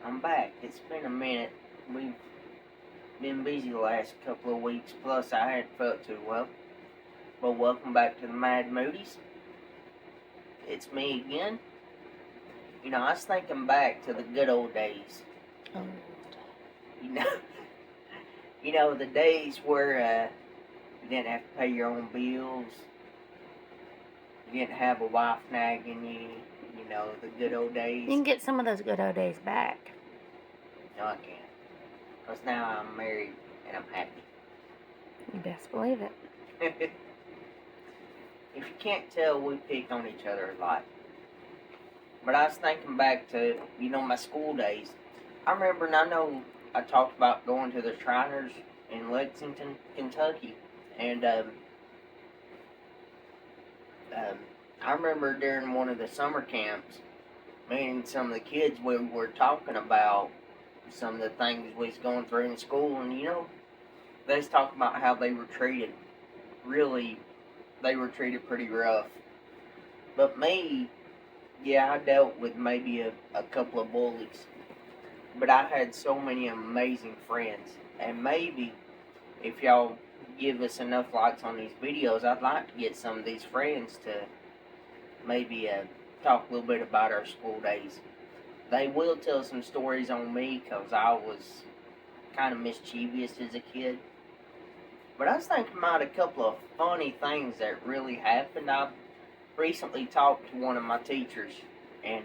I'm back. It's been a minute. We've been busy the last couple of weeks, plus I hadn't felt too well. But welcome back to the Mad Moody's. It's me again. I was thinking back to the good old days. Oh. You know, the days where you didn't have to pay your own bills. You didn't have a wife nagging you. The good old days. You can get some of those good old days back. No, I can't. Because now I'm married and I'm happy. You best believe it. If you can't tell, we pick on each other a lot. But I was thinking back to, my school days. I remember, and I know I talked about going to the Shriners in Lexington, Kentucky. And I remember during one of the summer camps, me and some of the kids, we were talking about some of the things we was going through in school. And, they was talking about how they were treated. Really, they were treated pretty rough. But me, yeah, I dealt with maybe a couple of bullies. But I had so many amazing friends. And maybe if y'all give us enough likes on these videos, I'd like to get some of these friends to maybe talk a little bit about our school days. They will tell some stories on me because I was kind of mischievous as a kid. But I was thinking about a couple of funny things that really happened. I recently talked to one of my teachers, and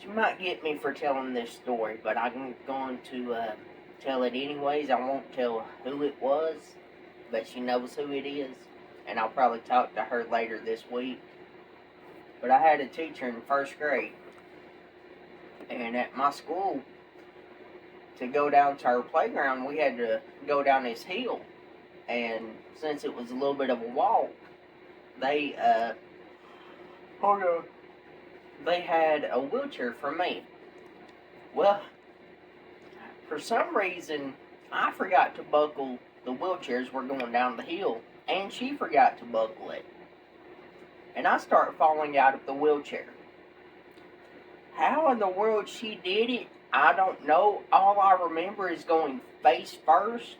she might get me for telling this story, but I'm going to tell it anyways. I won't tell who it was, but she knows who it is, and I'll probably talk to her later this week. But I had a teacher in first grade, and at my school, to go down to our playground, we had to go down this hill, and since it was a little bit of a walk, they they had a wheelchair for me. Well, for some reason, I forgot to buckle the wheelchairs we're going down the hill, and she forgot to buckle it. And I started falling out of the wheelchair. How in the world she did it, I don't know. All I remember is going face first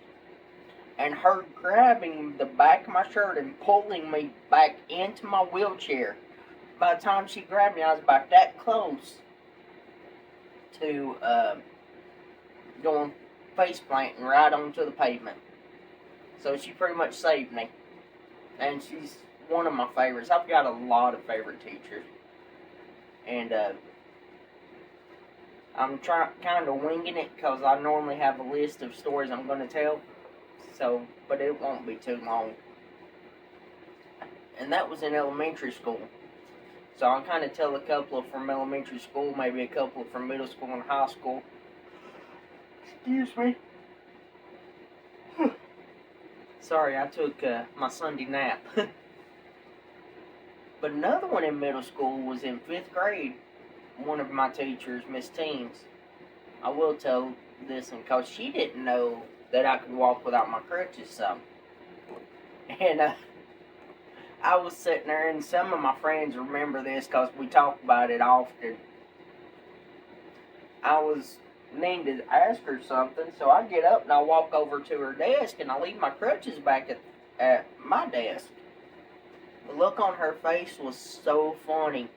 and her grabbing the back of my shirt and pulling me back into my wheelchair. By the time she grabbed me, I was about that close to going face planting right onto the pavement. So she pretty much saved me. And she's one of my favorites. I've got a lot of favorite teachers. And I'm kind of winging it because I normally have a list of stories I'm going to tell. So, but it won't be too long. And that was in elementary school. So I'll kind of tell a couple from elementary school, maybe a couple from middle school and high school. Excuse me. Sorry, I took my Sunday nap. But another one in middle school was in 5th grade. One of my teachers, Miss Teams, I will tell this because she didn't know that I could walk without my crutches some. And I was sitting there, and some of my friends remember this because we talk about it often. I was needing to ask her something, so I get up and I walk over to her desk, and I leave my crutches back at my desk. The look on her face was so funny.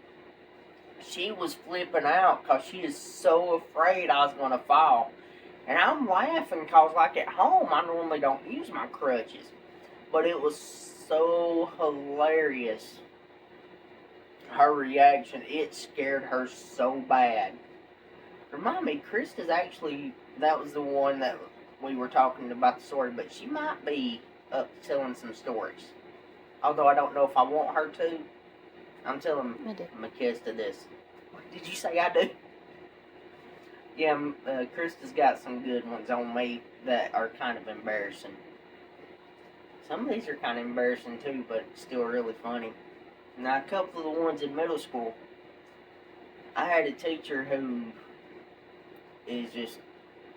She was flipping out because she is so afraid I was going to fall. And I'm laughing because, like, at home, I normally don't use my crutches. But it was so hilarious, her reaction. It scared her so bad. Remind me, Krista's actually, that was the one that we were talking about the story, but she might be up telling some stories. Although I don't know if I want her to. I'm telling Makista this. Did you say I do? Yeah, Krista's got some good ones on me that are kind of embarrassing. Some of these are kind of embarrassing too, but still really funny. Now, a couple of the ones in middle school, I had a teacher who is just,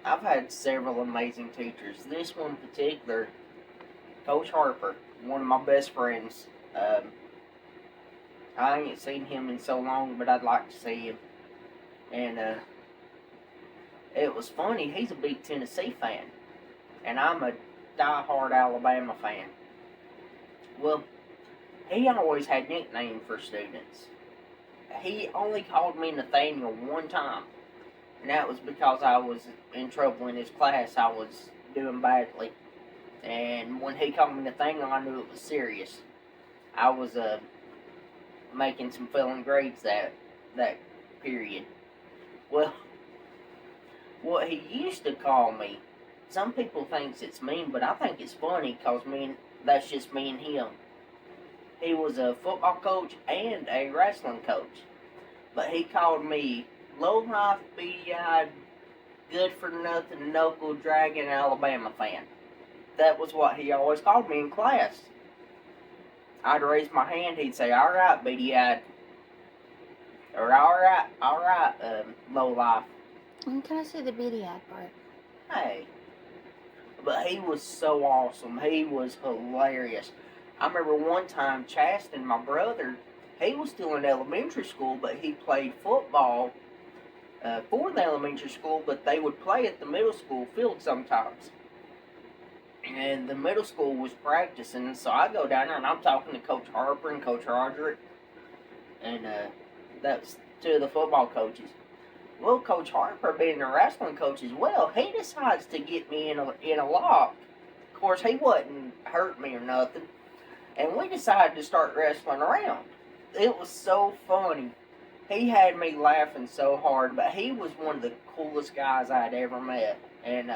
I've had several amazing teachers. This one in particular, Coach Harper, one of my best friends. I ain't seen him in so long, but I'd like to see him. And It was funny. He's a big Tennessee fan, and I'm a die-hard Alabama fan. Well, he always had nicknames for students. He only called me Nathaniel one time, and that was because I was in trouble in his class. I was doing badly, and when he called me Nathaniel, I knew it was serious. I was making some failing grades that period. Well, what he used to call me, some people thinks it's mean, but I think it's funny because that's just me and him. He was a football coach and a wrestling coach, but he called me low life, beady-eyed, good for nothing, knuckle dragging Alabama fan. That was what he always called me in class. I'd raise my hand, he'd say, "All right, beady-eyed," or all right, low life." Can I see the beady eyed part? Hey, but he was so awesome. He was hilarious. I remember one time Chaston, my brother, he was still in elementary school, but he played football for the elementary school, but they would play at the middle school field sometimes. And the middle school was practicing, so I go down there and I'm talking to Coach Harper and Coach Roderick, and that's two of the football coaches. Well, Coach Harper, being a wrestling coach as well, he decides to get me in a lock. Of course, he wasn't hurt me or nothing, and we decided to start wrestling around. It was so funny. He had me laughing so hard, but he was one of the coolest guys I'd ever met, and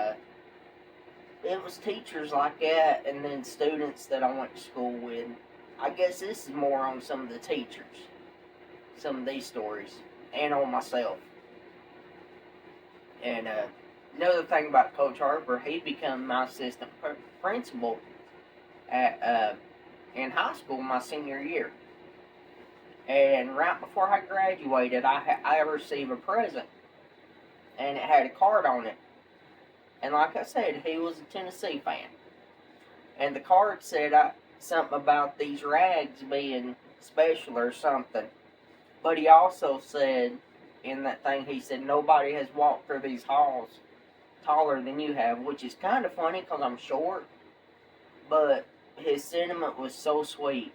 it was teachers like that, and then students that I went to school with. I guess this is more on some of the teachers, some of these stories, and on myself. And another thing about Coach Harper, he became my assistant principal at in high school my senior year. And right before I graduated, I received a present, and it had a card on it. And like I said, he was a Tennessee fan, and the card said something about these rags being special or something. But he also said in that thing, he said, "Nobody has walked through these halls taller than you have," which is kind of funny because I'm short, but his sentiment was so sweet.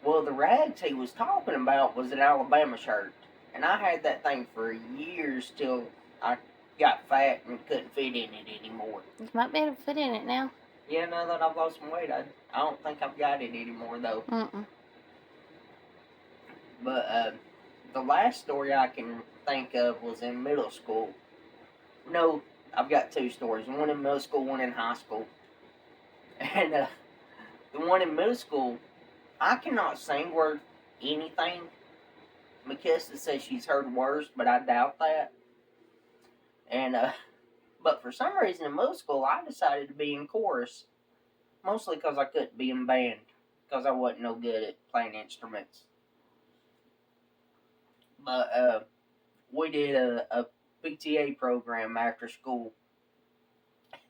Well, the rags he was talking about was an Alabama shirt, and I had that thing for years till I got fat and couldn't fit in it anymore. You might be able to fit in it now. Yeah, now that I've lost some weight, I don't think I've got it anymore though. Mm-mm. But the last story I can think of was in middle school. No, I've got two stories. One in middle school, one in high school. And the one in middle school, I cannot sing worth anything. Makista says she's heard worse, but I doubt that. And but for some reason in middle school, I decided to be in chorus, mostly because I couldn't be in band, because I wasn't no good at playing instruments. But we did a PTA program after school,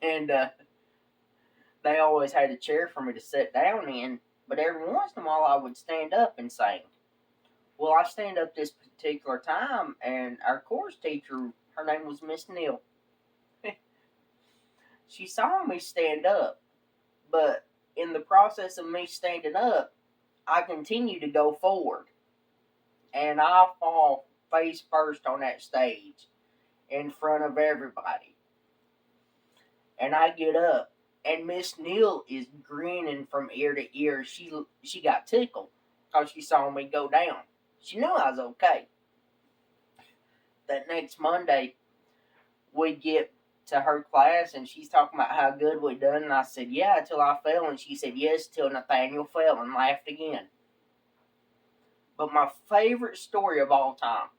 and they always had a chair for me to sit down in, but every once in a while I would stand up and sing. Well, I stand up this particular time, and our chorus teacher, her name was Miss Neal. She saw me stand up, but in the process of me standing up, I continue to go forward, and I fall face first on that stage in front of everybody. And I get up, and Miss Neal is grinning from ear to ear. She got tickled because she saw me go down. She knew I was okay. That next Monday, we get to her class, and she's talking about how good we done. And I said, "Yeah, till I fell." And she said, "Yes, till Nathaniel fell," and laughed again. But my favorite story of all time,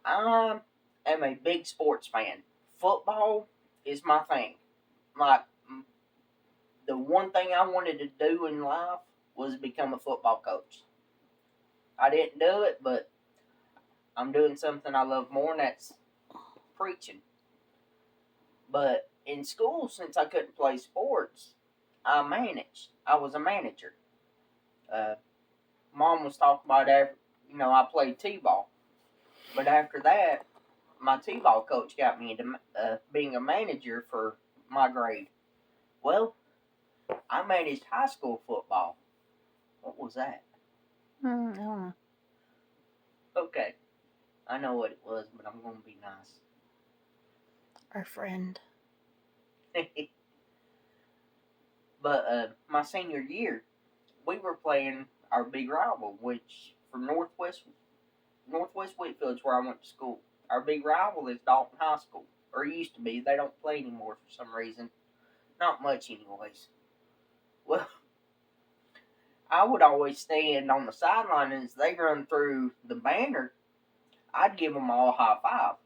I am a big sports fan. Football is my thing. Like, the one thing I wanted to do in life was become a football coach. I didn't do it, but I'm doing something I love more, and that's preaching. But in school, since I couldn't play sports, I managed. I was a manager. Uh, Mom was talking about after, I played t-ball. But after that, my T-ball coach got me into being a manager for my grade. Well, I managed high school football. What was that? I don't know. Okay, I know what it was, but I'm gonna be nice. Our friend. But my senior year, we were playing our big rival, which for Northwest Whitfield's where I went to school. Our big rival is Dalton High School, or it used to be. They don't play anymore for some reason. Not much, anyways. Well, I would always stand on the sideline, and as they run through the banner, I'd give them all a high five.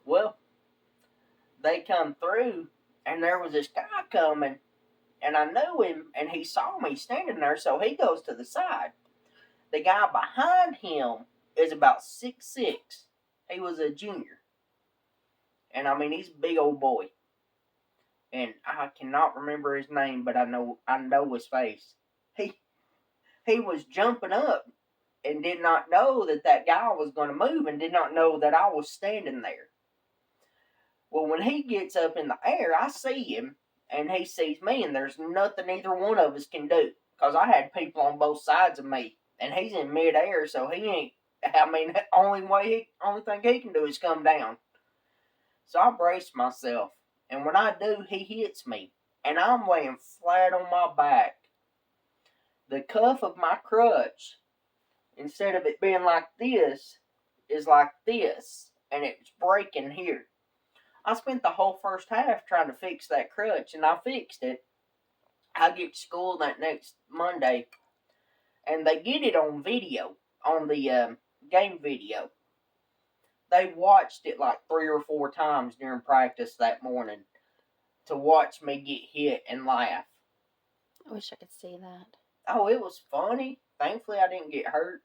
Well, they come through, and there was this guy coming, and I knew him, and he saw me standing there, so he goes to the side. The guy behind him is about 6'6". He was a junior. And I mean, he's a big old boy. And I cannot remember his name, but I know his face. He was jumping up and did not know that guy was going to move and did not know that I was standing there. Well, when he gets up in the air, I see him and he sees me, and there's nothing either one of us can do because I had people on both sides of me, and he's in midair, so he ain't. I mean, the only thing he can do is come down. So I brace myself, and when I do, he hits me, and I'm laying flat on my back. The cuff of my crutch, instead of it being like this, is like this, and it's breaking here. I spent the whole first half trying to fix that crutch, and I fixed it. I get to school that next Monday, and they get it on video, on the game video. They watched it like 3 or 4 times during practice that morning to watch me get hit and laugh. I wish I could see that. Oh, it was funny. Thankfully, I didn't get hurt.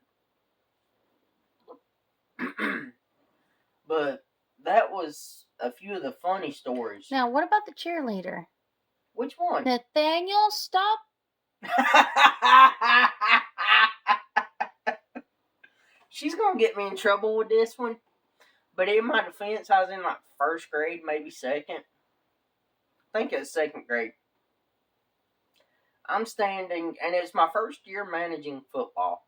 But that was a few of the funny stories. Now, what about the cheerleader? Which one? Nathaniel, stop. She's gonna get me in trouble with this one. But in my defense, I was in like first grade, maybe second. I think it was second grade. I'm standing, and it's my first year managing football.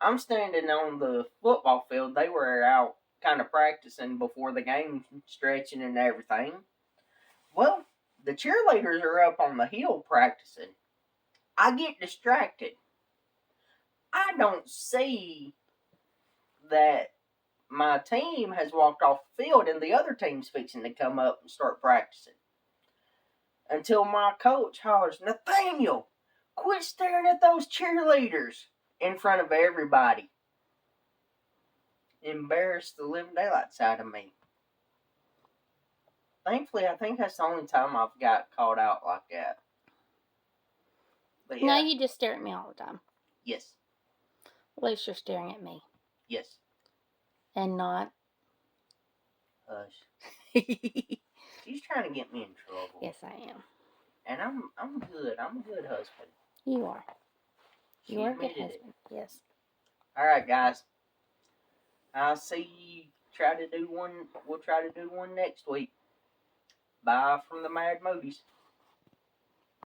I'm standing on the football field. They were out kind of practicing before the game, stretching and everything. Well, the cheerleaders are up on the hill practicing. I get distracted. I don't see that my team has walked off the field and the other team's fixing to come up and start practicing. Until my coach hollers, "Nathaniel, quit staring at those cheerleaders," in front of everybody. Embarrassed the living daylights out of me. Thankfully, I think that's the only time I've got called out like that. But yeah. No, you just stare at me all the time. Yes. At least you're staring at me. Yes. And not. Hush. She's trying to get me in trouble. Yes, I am. And I'm good. I'm a good husband. You are. She You are a good admitted husband. it. Yes. Alright, guys. I'll see you try to do one. We'll try to do one next week. Bye from the Mad Moody's.